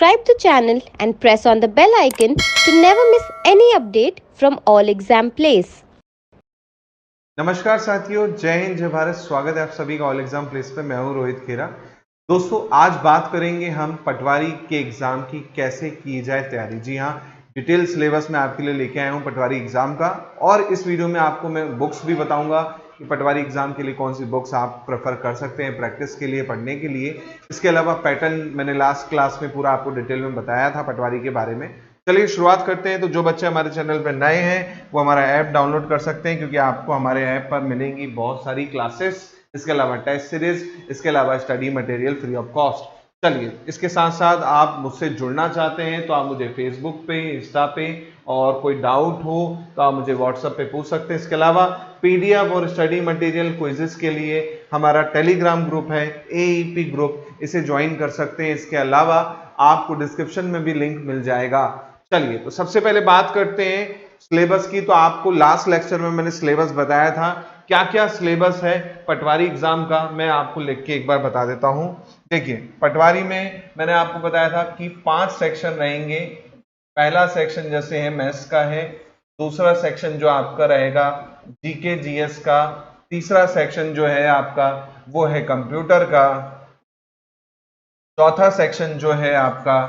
subscribe the channel and press on the bell icon to never miss any update from All Exam Place. नमस्कार साथियों, जय हिंद जय भारत। स्वागत है आप सभी का ऑल एग्जाम प्लेस पे। मैं हूं रोहित खेरा। दोस्तों, आज बात करेंगे हम पटवारी के एग्जाम की कैसे की जाए तैयारी। जी हाँ, डिटेल सिलेबस में आपके लिए लेके आया हूं पटवारी एग्जाम का, और इस वीडियो में आपको मैं बुक्स भी बताऊंगा कि पटवारी एग्जाम के लिए कौन सी बुक्स आप प्रेफर कर सकते हैं प्रैक्टिस के लिए, पढ़ने के लिए। इसके अलावा पैटर्न मैंने लास्ट क्लास में पूरा आपको डिटेल में बताया था पटवारी के बारे में। चलिए शुरुआत करते हैं। तो जो बच्चे हमारे चैनल पर नए हैं वो हमारा ऐप डाउनलोड कर सकते हैं, क्योंकि आपको हमारे ऐप पर मिलेंगी बहुत सारी क्लासेस, इसके अलावा टेस्ट सीरीज, इसके अलावा study material free of cost. चलिए, इसके साथ साथ आप मुझसे जुड़ना चाहते हैं तो आप मुझे फेसबुक पे, इंस्टा पे, और कोई डाउट हो तो आप मुझे व्हाट्सएप पे पूछ सकते हैं। इसके अलावा पीडीएफ और स्टडी मटेरियल क्विजेस के लिए हमारा टेलीग्राम ग्रुप है एईपी ग्रुप, इसे ज्वाइन कर सकते हैं। इसके अलावा आपको डिस्क्रिप्शन में भी लिंक मिल जाएगा। चलिए, तो सबसे पहले बात करते हैं सिलेबस की। तो आपको लास्ट लेक्चर में मैंने सिलेबस बताया था, क्या क्या सिलेबस है पटवारी एग्जाम का, मैं आपको लिख के एक बार बता देता हूं। देखिए, पटवारी में मैंने आपको बताया था कि 5 सेक्शन रहेंगे। पहला सेक्शन जैसे है मैथ्स का है, दूसरा सेक्शन जो आपका रहेगा जीके जीएस का, तीसरा सेक्शन जो है आपका वो है कंप्यूटर का, चौथा सेक्शन जो है आपका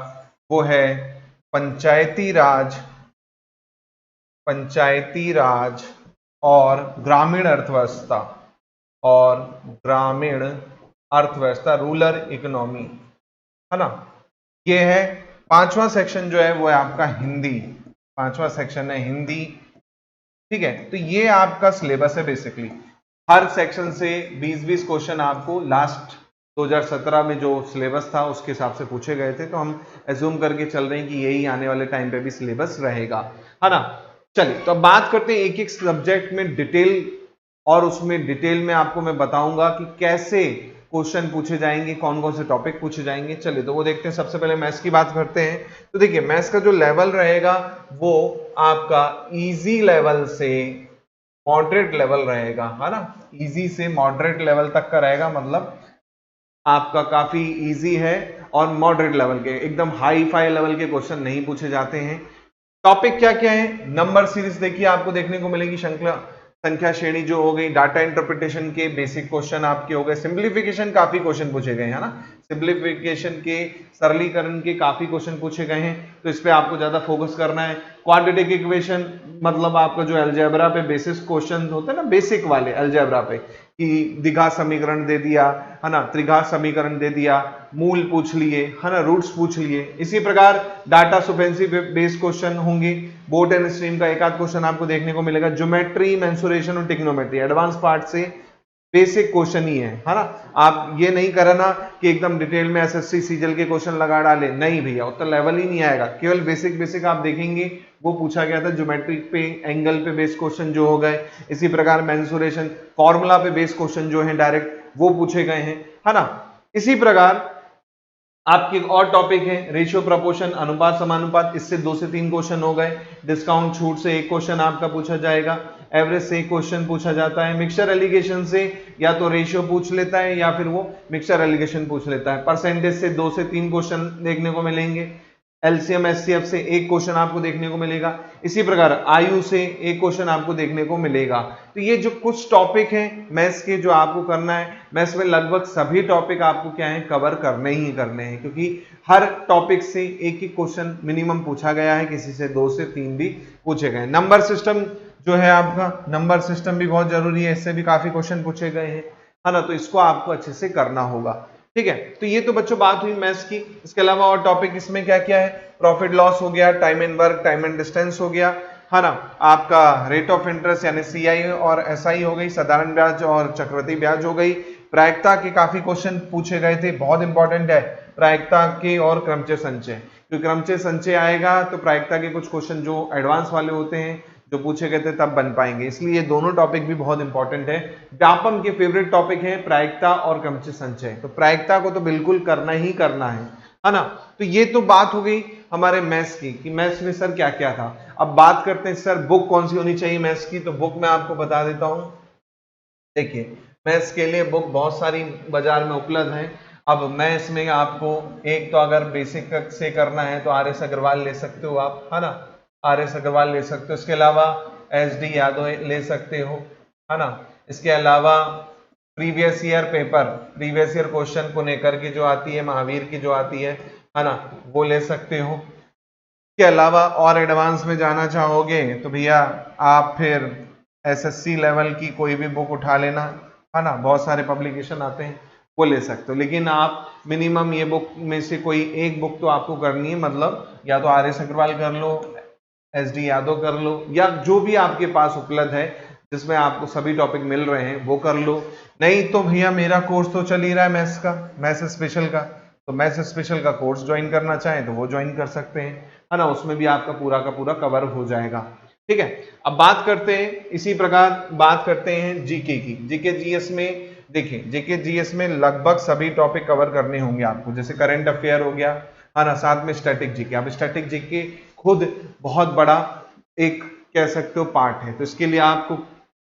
वो है पंचायती राज और ग्रामीण अर्थव्यवस्था, रूरल इकोनॉमी, है ना। ये है। पांचवा सेक्शन जो है वो है आपका हिंदी, पांचवा सेक्शन है हिंदी। ठीक है, तो ये आपका सिलेबस है। बेसिकली हर सेक्शन से 20-20 क्वेश्चन आपको लास्ट 2017 में जो सिलेबस था उसके हिसाब से पूछे गए थे, तो हम एज्यूम करके चल रहे हैं कि यही आने वाले टाइम पे भी सिलेबस रहेगा, है ना। चलिए, तो अब बात करते हैं एक एक सब्जेक्ट में डिटेल, और उसमें डिटेल में आपको मैं बताऊंगा कि कैसे क्वेश्चन पूछे जाएंगे, कौन कौन से टॉपिक पूछे जाएंगे। चलिए, तो वो देखते हैं। सबसे पहले मैथ्स की बात करते हैं। तो देखिए, मैथ्स का जो लेवल रहेगा वो आपका इजी लेवल से मॉडरेट लेवल रहेगा, है ना। इजी से मॉडरेट लेवल तक का रहेगा, मतलब आपका काफी इजी है, और मॉडरेट लेवल के, एकदम हाई फाई लेवल के क्वेश्चन नहीं पूछे जाते हैं। टॉपिक क्या क्या है? नंबर सीरीज देखिए आपको देखने को मिलेगी, संख्या श्रेणी जो हो गई, डाटा इंटरप्रिटेशन के बेसिक क्वेश्चन आपके हो गए, सिंप्लीफिकेशन काफी क्वेश्चन पूछे गए हैं, है ना। सिंप्लीफिकेशन के, सरलीकरण के काफी क्वेश्चन पूछे गए हैं, तो इस पे आपको ज्यादा फोकस करना है। क्वाड्रेटिक इक्वेशन, मतलब आपका जो अलजेब्रा पे बेसिस क्वेश्चन होते हैं ना, बेसिक वाले अलजेब्रा पे, कि द्विघात समीकरण दे दिया, है ना, त्रिघात समीकरण दे दिया, मूल पूछ लिए, है ना, रूट्स पूछ लिए। इसी प्रकार डाटा सुफिशिएंसी बेस्ड क्वेश्चन होंगे। बोर्ड एंड स्ट्रीम का एक आध क्वेश्चन आपको देखने को मिलेगा। ज्योमेट्री, मेंसुरेशन और ट्रिग्नोमेट्री एडवांस पार्ट से बेसिक क्वेश्चन ही है ना। आप ये नहीं करना कि एकदम डिटेल में एसएससी सीजीएल के क्वेश्चन लगा डाले, नहीं भैया, उतना लेवल ही नहीं आएगा। केवल बेसिक आप देखेंगे, वो पूछा गया था। ज्योमेट्रिक पे, एंगल पे बेस्ड क्वेश्चन जो हो गए, इसी प्रकार मेंसुरेशन, फॉर्मूला पे बेस्ड क्वेश्चन जो है डायरेक्ट वो पूछे गए हैं, है ना। इसी प्रकार आपके और टॉपिक है रेशियो, प्रपोर्शन, अनुपात, समानुपात, इससे 2 से 3 क्वेश्चन हो गए। डिस्काउंट, छूट से 1 क्वेश्चन आपका पूछा जाएगा। एवरेज से 1 क्वेश्चन पूछा जाता है। मिक्सचर एलिगेशन से या तो रेशियो पूछ लेता है या फिर वो मिक्सचर एलिगेशन पूछ लेता है। परसेंटेज से 2 से 3 क्वेश्चन देखने को मिलेंगे। एलसीएम एचसीएफ से 1 क्वेश्चन आपको देखने को मिलेगा। इसी प्रकार आयु से 1 क्वेश्चन आपको देखने को मिलेगा। तो ये जो कुछ टॉपिक हैं मैथ्स के जो आपको करना है, मैथ्स में लगभग सभी टॉपिक आपको क्या है, कवर करने ही करने हैं, क्योंकि हर टॉपिक से एक एक क्वेश्चन मिनिमम पूछा गया है, किसी से 2 से 3 भी पूछे गए। नंबर सिस्टम जो है आपका, नंबर सिस्टम भी बहुत जरूरी है, इससे भी काफी क्वेश्चन पूछे गए हैं, है ना। तो इसको आपको अच्छे से करना होगा। ठीक है, तो ये तो बच्चों बात हुई मैथ्स की। इसके अलावा और टॉपिक इसमें क्या क्या है? प्रॉफिट लॉस हो गया, time and work, time and distance हो गया, है ना। आपका रेट ऑफ इंटरेस्ट यानी सीआई और एसआई हो गई, साधारण ब्याज और चक्रवृद्धि ब्याज हो गई। प्रायिकता के काफी क्वेश्चन पूछे गए थे, बहुत इंपॉर्टेंट है प्रायिकता के, और क्रमचय संचय, क्योंकि क्रमचय संचय आएगा तो प्रायिकता के कुछ क्वेश्चन जो एडवांस वाले होते हैं जो पूछे गए थे तब बन पाएंगे, इसलिए ये दोनों टॉपिक भी बहुत इंपॉर्टेंट है। व्यापम के फेवरेट टॉपिक है प्रायिकता और क्रमचय संचय, तो प्रायिकता को तो बिल्कुल करना ही करना है ना। तो ये तो बात हो गई हमारे मैथ्स की, कि मैथ्स में सर क्या क्या था। अब बात करते हैं सर बुक कौन सी होनी चाहिए मैथ्स की, तो बुक मैं आपको बता देता हूं। देखिए, मैथ्स के लिए बुक बहुत सारी बाजार में उपलब्ध है। अब मैं इसमें आपको एक तो अगर बेसिक से करना है तो RS अग्रवाल ले सकते हो आप, है ना, RS अग्रवाल ले सकते हो। इसके अलावा SD यादव ले सकते हो, है ना। इसके अलावा previous year paper, previous year question Punekar की जो आती है, महावीर की जो आती है ना, वो ले सकते हो। के अलावा और एडवांस में जाना चाहोगे तो भैया आप फिर SSC लेवल की कोई भी बुक उठा लेना, है ना, बहुत सारे पब्लिकेशन आते हैं, वो ले सकते हो। लेकिन आप मिनिमम ये बुक में से कोई एक बुक तो आपको करनी है, मतलब या तो RS अग्रवाल कर लो, SD यादव कर लो, या जो भी आपके पास उपलब्ध है जिसमें आपको सभी टॉपिक मिल रहे हैं वो कर लो। नहीं तो भैया मेरा कोर्स तो चल ही रहा है मैथ्स का, मैथ्स स्पेशल का, तो मैथ्स स्पेशल का कोर्स ज्वाइन करना चाहें तो वो ज्वाइन कर सकते हैं, है ना, उसमें भी आपका पूरा का पूरा कवर हो जाएगा। ठीक है, अब बात करते हैं, इसी प्रकार बात करते हैं जीके की। जीके जीएस में देखिए, जीके जीएस में लगभग सभी टॉपिक कवर करने होंगे आपको, जैसे करंट अफेयर हो गया, है ना, साथ में स्टैटिक जीके। अब स्टैटिक जीके खुद बहुत बड़ा एक कह सकते हो पार्ट है, तो इसके लिए आपको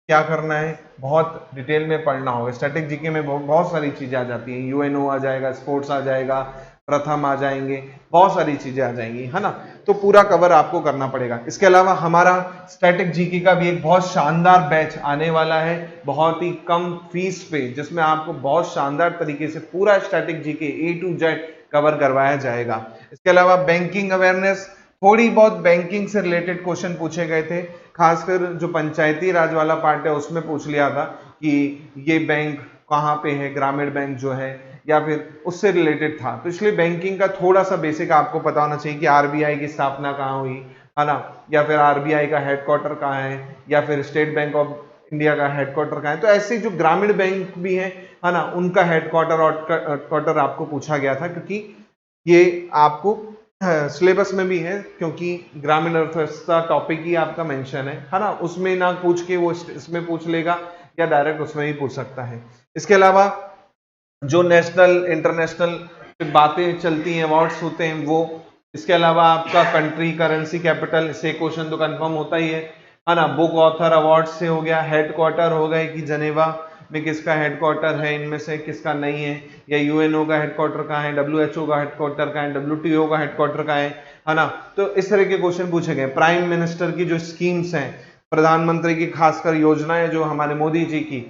क्या करना है, बहुत डिटेल में पढ़ना होगा। स्टैटिक जीके में बहुत सारी चीजें आ जाती हैं, यूएनओ आ जाएगा, स्पोर्ट्स आ जाएगा, प्रथम आ जाएंगे, बहुत सारी चीजें आ जाएंगी, है ना, तो पूरा कवर आपको करना पड़ेगा। इसके अलावा हमारा स्टैटिक जीके का भी एक बहुत शानदार बैच आने वाला है, बहुत ही कम फीस पे, जिसमें आपको बहुत शानदार तरीके से पूरा static GK A to Z cover करवाया जाएगा। इसके अलावा बैंकिंग अवेयरनेस, थोड़ी बहुत बैंकिंग से रिलेटेड क्वेश्चन पूछे गए थे, खासकर जो पंचायती राज वाला पार्ट है उसमें पूछ लिया था कि ये बैंक कहाँ पे है, ग्रामीण बैंक जो है, या फिर उससे रिलेटेड था। तो इसलिए बैंकिंग का थोड़ा सा बेसिक आपको पता होना चाहिए कि आरबीआई की स्थापना कहाँ हुई, है ना, या फिर आरबीआई का हेडक्वार्टर कहाँ है, या फिर स्टेट बैंक ऑफ इंडिया का हेडक्वार्टर कहाँ है। तो ऐसे जो ग्रामीण बैंक भी है ना, उनका हेडक्वार्टर आपको पूछा गया था, क्योंकि ये आपको सिलेबस में भी है, क्योंकि ग्रामीण अर्थव्यवस्था टॉपिक ही आपका मेंशन है ना, उसमें ना पूछ के वो इसमें पूछ लेगा, या डायरेक्ट उसमें ही पूछ सकता है। इसके अलावा जो नेशनल इंटरनेशनल बातें चलती हैं, अवार्ड्स होते हैं वो, इसके अलावा आपका कंट्री, करेंसी, कैपिटल से क्वेश्चन तो कंफर्म होता ही है ना। बुक ऑथर अवार्ड से हो गया, हेडक्वार्टर हो गए कि जनेवा में किसका हेडक्वार्टर है, इनमें से किसका नहीं है, या यूएनओ का हेडक्वार्टर कहाँ है, WHO का हेडक्वार्टर कहाँ है, WTO का हेडक्वार्टर कहाँ है ना। तो इस तरह के क्वेश्चन पूछे गए। प्राइम मिनिस्टर की जो स्कीम्स हैं, प्रधानमंत्री की खासकर योजनाएं जो हमारे मोदी जी की,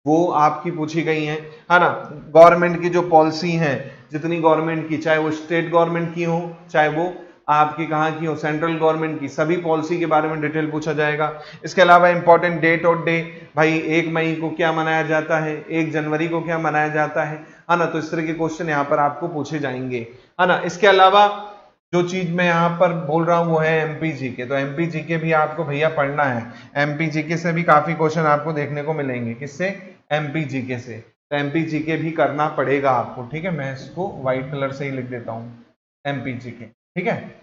वो आपकी पूछी गई हैं, है ना। गवर्नमेंट की जो पॉलिसी है, जितनी गवर्नमेंट की, चाहे वो स्टेट गवर्नमेंट की हो, चाहे वो आपकी कहाँ की हो, सेंट्रल गवर्नमेंट की, सभी पॉलिसी के बारे में डिटेल पूछा जाएगा। इसके अलावा इंपॉर्टेंट डेट और डे, भाई 1 मई को क्या मनाया जाता है, 1 जनवरी को क्या मनाया जाता है ना। तो इस तरह के क्वेश्चन यहाँ पर आपको पूछे जाएंगे, है ना। इसके अलावा जो चीज मैं यहाँ पर बोल रहा हूँ वो है एमपी जीके। तो एमपी जीके भी आपको भैया पढ़ना है, एमपी जीके से भी काफी क्वेश्चन आपको देखने को मिलेंगे। किससे? एमपी जीके से। तो एमपी जीके भी करना पड़ेगा आपको, ठीक है। मैं इसको व्हाइट कलर से ही लिख देता हूँ, एमपी जीके, ठीक है।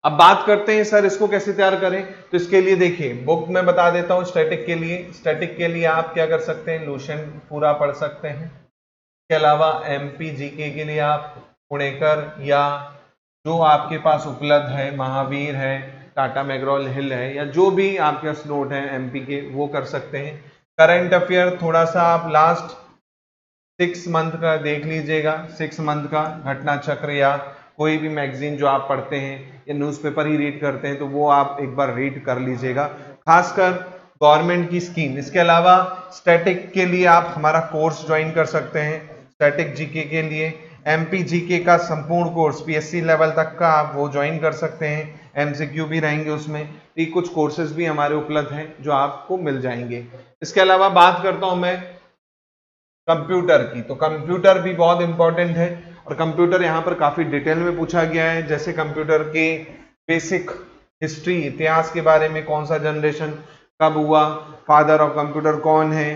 अब बात करते हैं सर इसको कैसे तैयार करें। तो इसके लिए देखिए, बुक में बता देता हूँ। स्टैटिक के लिए आप क्या कर सकते हैं, लुसेंट पूरा पढ़ सकते हैं। इसके अलावा एमपी जीके के लिए आप पुणेकर या जो आपके पास उपलब्ध है, महावीर है, टाटा मैग्रॉल हिल है, या जो भी आपके पास नोट है एमपी के, वो कर सकते हैं। करंट अफेयर थोड़ा सा आप लास्ट 6 मंथ का देख लीजिएगा, 6 मंथ का घटना चक्र, या कोई भी मैगजीन जो आप पढ़ते हैं या न्यूज़पेपर ही रीड करते हैं, तो वो आप एक बार रीड कर लीजिएगा, खासकर गवर्नमेंट की स्कीम। इसके अलावा स्टैटिक के लिए आप हमारा कोर्स ज्वाइन कर सकते हैं। स्टैटिक जीके के लिए एमपी जीके का संपूर्ण कोर्स पीएससी लेवल तक का आप वो ज्वाइन कर सकते हैं, एमसीक्यू भी रहेंगे उसमें। ये कुछ कोर्सेज भी हमारे उपलब्ध हैं जो आपको मिल जाएंगे। इसके अलावा बात करता हूं मैं कंप्यूटर की। तो कंप्यूटर भी बहुत इंपॉर्टेंट है, और कंप्यूटर यहाँ पर काफी डिटेल में पूछा गया है, जैसे कंप्यूटर के बेसिक हिस्ट्री, इतिहास के बारे में, कौन सा जनरेशन कब हुआ, फादर ऑफ कंप्यूटर कौन है,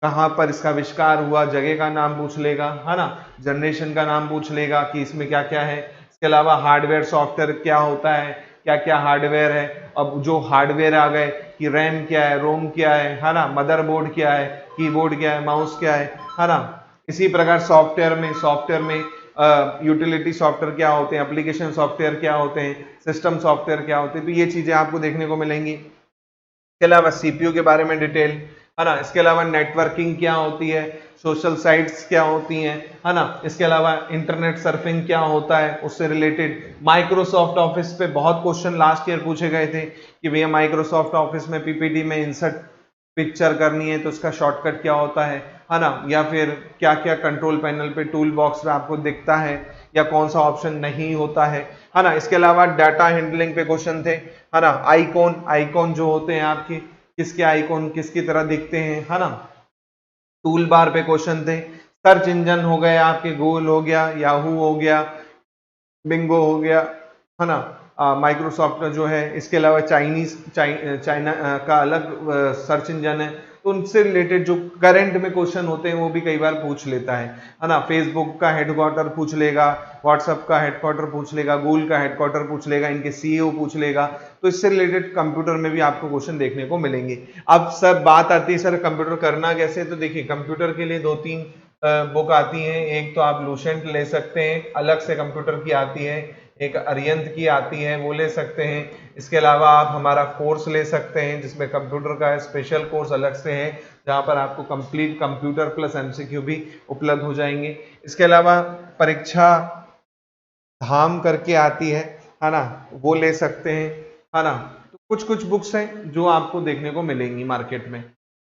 कहाँ पर इसका आविष्कार हुआ, जगह का नाम पूछ लेगा, है ना, जनरेशन का नाम पूछ लेगा कि इसमें क्या क्या है। इसके अलावा हार्डवेयर सॉफ्टवेयर क्या होता है, क्या क्या हार्डवेयर है। अब जो हार्डवेयर आ गए कि रैम क्या है, रोम क्या है ना, मदरबोर्ड क्या है, कीबोर्ड क्या है, माउस क्या है ना। इसी प्रकार सॉफ्टवेयर में यूटिलिटी सॉफ्टवेयर क्या होते हैं, एप्लीकेशन सॉफ्टवेयर क्या होते हैं, सिस्टम सॉफ्टवेयर क्या होते हैं। तो ये चीजें आपको देखने को मिलेंगी। इसके अलावा सीपीयू के बारे में डिटेल, है ना। इसके अलावा नेटवर्किंग क्या होती है, सोशल साइट्स क्या होती हैं, है ना। इसके अलावा इंटरनेट सर्फिंग क्या होता है, उससे रिलेटेड माइक्रोसॉफ्ट ऑफिस पे बहुत क्वेश्चन लास्ट ईयर पूछे गए थे कि भैया माइक्रोसॉफ्ट ऑफिस में पीपीटी में इंसर्ट पिक्चर करनी है तो उसका शॉर्टकट क्या होता है ना। या फिर क्या क्या कंट्रोल पैनल पे टूल बॉक्स में आपको दिखता है या कौन सा ऑप्शन नहीं होता है ना। इसके अलावा डाटा हैंडलिंग पे क्वेश्चन थे, है ना। आइकॉन जो होते हैं आपके, किसके आइकॉन किसकी तरह दिखते हैं, है ना। टूल बार पे क्वेश्चन थे। सर्च इंजन हो गए आपके, गूगल हो गया, याहू हो गया, बिंगो हो गया, है ना। माइक्रोसॉफ्ट का जो है, इसके अलावा चाइना का अलग सर्च इंजन है, तो उनसे रिलेटेड जो करंट में क्वेश्चन होते हैं वो भी कई बार पूछ लेता है ना। फेसबुक का हेडक्वार्टर पूछ लेगा, व्हाट्सएप का हेडक्वार्टर पूछ लेगा, गूगल का हेडक्वार्टर पूछ लेगा, इनके सीईओ पूछ लेगा। तो इससे रिलेटेड कंप्यूटर में भी आपको क्वेश्चन देखने को मिलेंगे। अब सर बात आती है सर कंप्यूटर करना कैसे, तो देखिए कंप्यूटर के लिए 2-3 बुक आती हैं। एक तो आप लूसेंट ले सकते हैं, अलग से कंप्यूटर की आती है, एक अरिहंत की आती है, वो ले सकते हैं। इसके अलावा आप हमारा कोर्स ले सकते हैं जिसमें कंप्यूटर का स्पेशल कोर्स अलग से है, जहां पर आपको कंप्लीट कंप्यूटर प्लस एमसीक्यू भी उपलब्ध हो जाएंगे। इसके अलावा परीक्षा धाम करके आती है ना, वो ले सकते हैं, है ना। तो कुछ कुछ बुक्स हैं जो आपको देखने को मिलेंगी मार्केट में,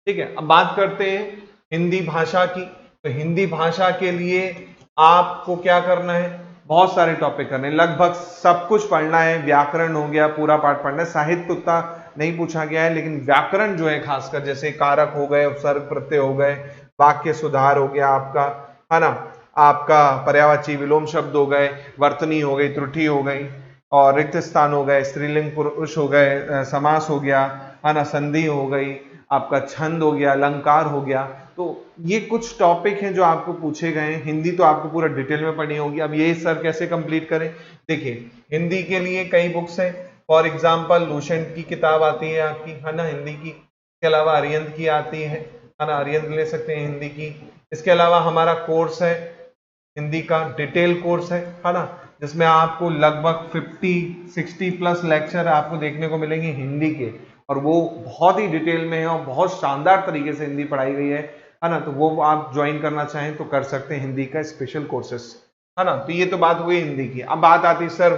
ठीक है। अब बात करते हैं हिंदी भाषा की। तो हिंदी भाषा के लिए आपको क्या करना है, बहुत सारे टॉपिक करने हैं, लगभग सब कुछ पढ़ना है। व्याकरण हो गया, पूरा पाठ पढ़ना है। साहित्य उतना नहीं पूछा गया है, लेकिन व्याकरण जो है खासकर, जैसे कारक हो गए, उपसर्ग प्रत्यय हो गए, वाक्य सुधार हो गया आपका, है ना। आपका पर्यायवाची विलोम शब्द हो गए, वर्तनी हो गई, त्रुटि हो गई, और रिक्त स्थान हो गए, स्त्रीलिंग पुरुष हो गए, समास हो गया, है ना, संधि हो गई, आपका छंद हो गया, अलंकार हो गया। तो ये कुछ टॉपिक हैं जो आपको पूछे गए हैं। हिंदी तो आपको पूरा डिटेल में पढ़नी होगी। अब ये सर कैसे कंप्लीट करें, देखिए हिंदी के लिए कई बुक्स हैं। फॉर एग्जांपल लूसेंट की किताब आती है आपकी, है ना, हिंदी की। इसके अलावा अरिहंत की आती है ना, अरिहंत ले सकते हैं हिंदी की। इसके अलावा हमारा कोर्स है हिंदी का, डिटेल कोर्स है ना, जिसमें आपको लगभग 50-60 प्लस लेक्चर आपको देखने को मिलेंगे हिंदी के, और वो बहुत ही डिटेल में है और बहुत शानदार तरीके से हिंदी पढ़ाई गई है ना। तो वो आप ज्वाइन करना चाहें तो कर सकते हैं, हिंदी का स्पेशल कोर्सेस, है ना। तो ये तो बात हुई हिंदी की। अब बात आती है सर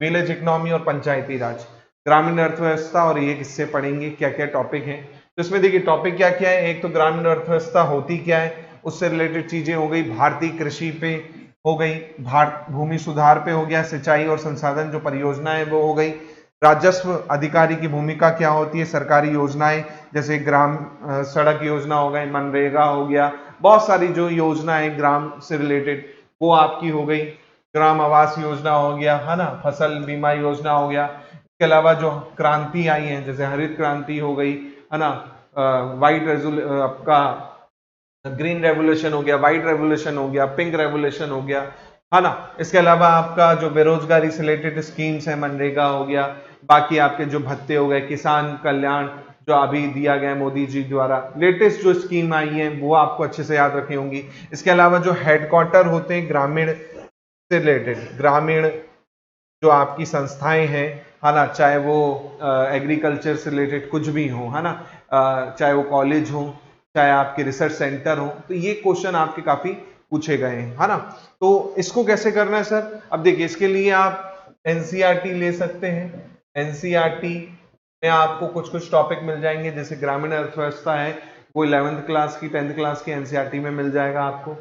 विलेज इकोनॉमी और पंचायती राज, ग्रामीण अर्थव्यवस्था, और ये किससे पढ़ेंगे, क्या क्या टॉपिक हैं। तो इसमें देखिए टॉपिक क्या क्या है। एक तो ग्रामीण अर्थव्यवस्था होती क्या है, उससे रिलेटेड चीजें हो गई। भारतीय कृषि पे हो गई, भूमि सुधार पे हो गया, सिंचाई और संसाधन जो परियोजना है वो हो गई। राजस्व अधिकारी की भूमिका क्या होती है, सरकारी योजनाएं जैसे ग्राम सड़क योजना हो गई, मनरेगा हो गया, बहुत सारी जो योजना है ग्राम से रिलेटेड वो आपकी हो गई। ग्राम आवास योजना हो गया, है ना, फसल बीमा योजना हो गया। इसके अलावा जो क्रांति आई है जैसे हरित क्रांति हो गई, है ना, आपका ग्रीन रेवोल्यूशन हो गया, व्हाइट रेवोल्यूशन हो गया, पिंक रेवोल्यूशन हो गया, है ना। इसके अलावा आपका जो बेरोजगारी से रिलेटेड स्कीम्स है, मनरेगा हो गया, बाकी आपके जो भत्ते हो गए, किसान कल्याण जो अभी दिया गया मोदी जी द्वारा, लेटेस्ट जो स्कीम आई है वो आपको अच्छे से याद रखनी होंगी। इसके अलावा जो हेडक्वार्टर होते हैं ग्रामीण से रिलेटेड, ग्रामीण जो आपकी संस्थाएं हैं, है ना, चाहे वो एग्रीकल्चर से रिलेटेड कुछ भी हो, है ना, चाहे वो कॉलेज हो, चाहे आपके रिसर्च सेंटर हो, तो ये क्वेश्चन आपके काफी पूछे गए हैं, है ना। तो इसको कैसे करना है सर, अब देखिए इसके लिए आप एनसीईआरटी ले सकते हैं। एनसीईआरटी में आपको कुछ कुछ टॉपिक मिल जाएंगे, जैसे ग्रामीण अर्थव्यवस्था है वो 11th क्लास की 10th क्लास की एनसीईआरटी में मिल जाएगा आपको,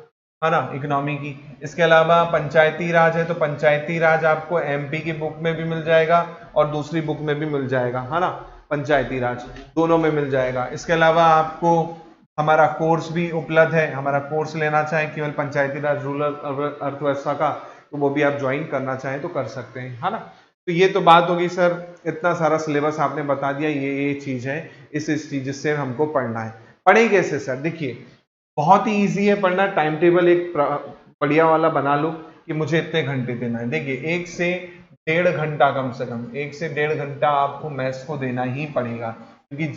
है ना, इकोनॉमी की। इसके अलावा पंचायती राज है तो पंचायती राज आपको एमपी की बुक में भी मिल जाएगा और दूसरी बुक में भी मिल जाएगा, है ना, पंचायती राज दोनों में मिल जाएगा। इसके अलावा आपको हमारा कोर्स भी उपलब्ध है, हमारा कोर्स लेना चाहें केवल पंचायती राज रूरल अर्थव्यवस्था का, तो वो भी आप ज्वाइन करना चाहें तो कर सकते हैं, है ना। तो ये तो बात होगी सर, इतना सारा सिलेबस आपने बता दिया, ये चीज है, इस चीज से हमको पढ़ना है। पढ़े कैसे सर, देखिए बहुत ही ईजी है पढ़ना। टाइम टेबल एक बढ़िया वाला बना लो कि मुझे इतने घंटे देना है। देखिए 1 से 1.5 घंटा, कम से कम 1 से 1.5 घंटा आपको मैथ्स को देना ही पड़ेगा, क्योंकि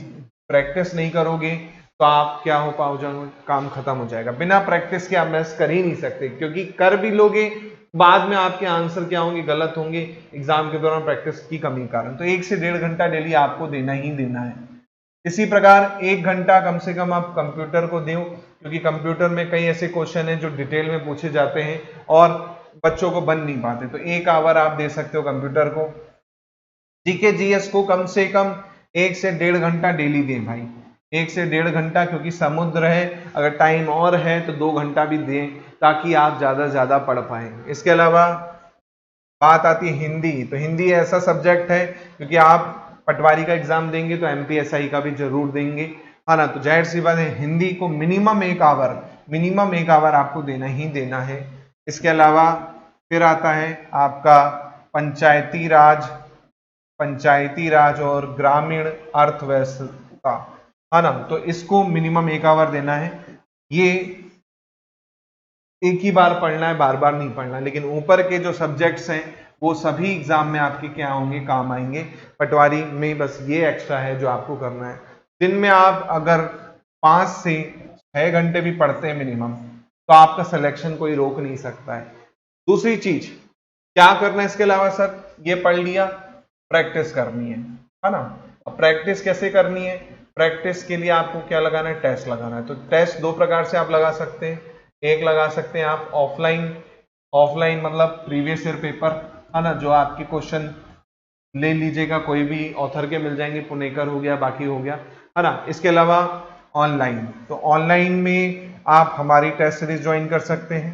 प्रैक्टिस नहीं करोगे तो आप क्या हो पाओगे, काम खत्म हो जाएगा। बिना प्रैक्टिस के आप मैथ्स कर ही नहीं सकते, क्योंकि कर भी लोगे बाद में आपके आंसर क्या होंगे, गलत होंगे एग्जाम के दौरान प्रैक्टिस की कमी के कारण। तो 1 से 1.5 घंटा डेली आपको देना ही देना है। इसी प्रकार 1 घंटा कम से कम आप कंप्यूटर को दें, क्योंकि कंप्यूटर में कई ऐसे क्वेश्चन हैं जो डिटेल में पूछे जाते हैं और बच्चों को बन नहीं पाते, तो 1 आवर आप दे सकते हो कंप्यूटर को। जीके जीएस को कम से कम 1 से 1.5 घंटा डेली दें भाई, 1 से 1.5 घंटा, क्योंकि समुद्र है, अगर टाइम और है तो 2 घंटा भी दें ताकि आप ज्यादा से ज्यादा पढ़ पाए। इसके अलावा बात आती है हिंदी, तो हिंदी ऐसा सब्जेक्ट है क्योंकि आप पटवारी का एग्जाम देंगे तो एमपीएसआई का भी जरूर देंगे, है ना, तो जाहिर सी बात है हिंदी को मिनिमम 1 आवर आपको देना ही देना है। इसके अलावा फिर आता है आपका पंचायती राज और ग्रामीण अर्थव्यवस्था, है ना, तो इसको मिनिमम 1 आवर देना है। ये एक ही बार पढ़ना है, बार बार नहीं पढ़ना, लेकिन ऊपर के जो सब्जेक्ट्स हैं वो सभी एग्जाम में आपके क्या होंगे, काम आएंगे। पटवारी में बस ये एक्स्ट्रा है जो आपको करना है। दिन में आप अगर 5 से 6 घंटे भी पढ़ते हैं मिनिमम, तो आपका सिलेक्शन कोई रोक नहीं सकता है। दूसरी चीज क्या करना है इसके अलावा, सर ये पढ़ लिया, प्रैक्टिस करनी है ना। अब प्रैक्टिस कैसे करनी है, प्रैक्टिस के लिए आपको क्या लगाना है, टेस्ट लगाना है। तो टेस्ट 2 प्रकार से आप लगा सकते हैं, एक लगा सकते हैं आप ऑफलाइन मतलब प्रीवियस ईयर पेपर, है ना, जो आपके क्वेश्चन ले लीजिएगा, कोई भी ऑथर के मिल जाएंगे, पुणेकर हो गया, बाकी हो गया, है ना। इसके अलावा ऑनलाइन, तो ऑनलाइन में आप हमारी टेस्ट सीरीज ज्वाइन कर सकते हैं,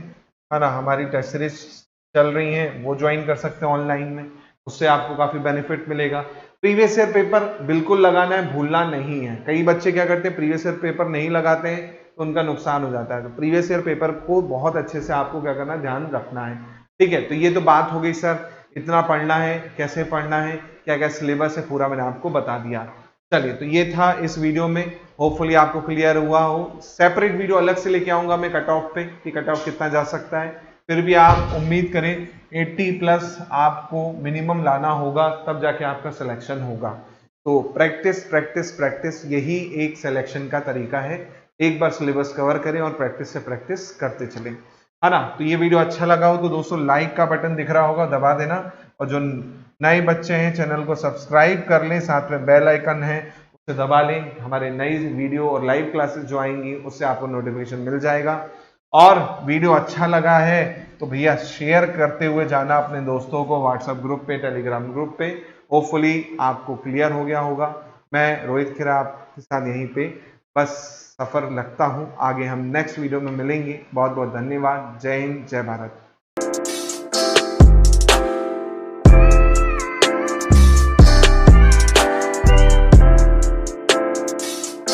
है ना, हमारी टेस्ट सीरीज चल रही हैं वो ज्वाइन कर सकते हैं ऑनलाइन में, उससे आपको काफी बेनिफिट मिलेगा। प्रीवियस ईयर पेपर बिल्कुल लगाना है, भूलना नहीं है। कई बच्चे क्या करते हैं, प्रीवियस ईयर पेपर नहीं लगाते हैं तो उनका नुकसान हो जाता है। तो प्रीवियस ईयर पेपर को बहुत अच्छे से आपको क्या करना है, ध्यान रखना है, ठीक है। तो ये तो बात हो गई सर, इतना पढ़ना है, कैसे पढ़ना है, क्या क्या सिलेबस है, पूरा मैंने आपको बता दिया। चलिए, तो ये था इस वीडियो में, होपफुली आपको क्लियर हुआ हो। सेपरेट वीडियो अलग से लेके आऊंगा मैं कट ऑफ पे, कि कट ऑफ कितना जा सकता है। फिर भी आप उम्मीद करें 80+ आपको मिनिमम लाना होगा, तब जाके आपका सिलेक्शन होगा। तो प्रैक्टिस प्रैक्टिस प्रैक्टिस, यही एक सिलेक्शन का तरीका है। एक बार सिलेबस कवर करें और प्रैक्टिस से प्रैक्टिस करते चलें, है ना। तो ये वीडियो अच्छा लगा हो तो दोस्तों लाइक का बटन दिख रहा होगा, दबा देना, और जो नए बच्चे हैं चैनल को सब्सक्राइब कर लें, साथ में बेल आइकन है उसे दबा लें। हमारे नई वीडियो और लाइव क्लासेस जो आएंगी उससे आपको नोटिफिकेशन मिल जाएगा। और वीडियो अच्छा लगा है तो भैया शेयर करते हुए जाना अपने दोस्तों को, व्हाट्सएप ग्रुप पे, टेलीग्राम ग्रुप पे। होपफुली आपको क्लियर हो गया होगा। मैं रोहित खिरा आपके साथ यहीं पे बस सफर लगता हूँ, आगे हम नेक्स्ट वीडियो में मिलेंगे। बहुत बहुत धन्यवाद। जय हिंद, जय भारत।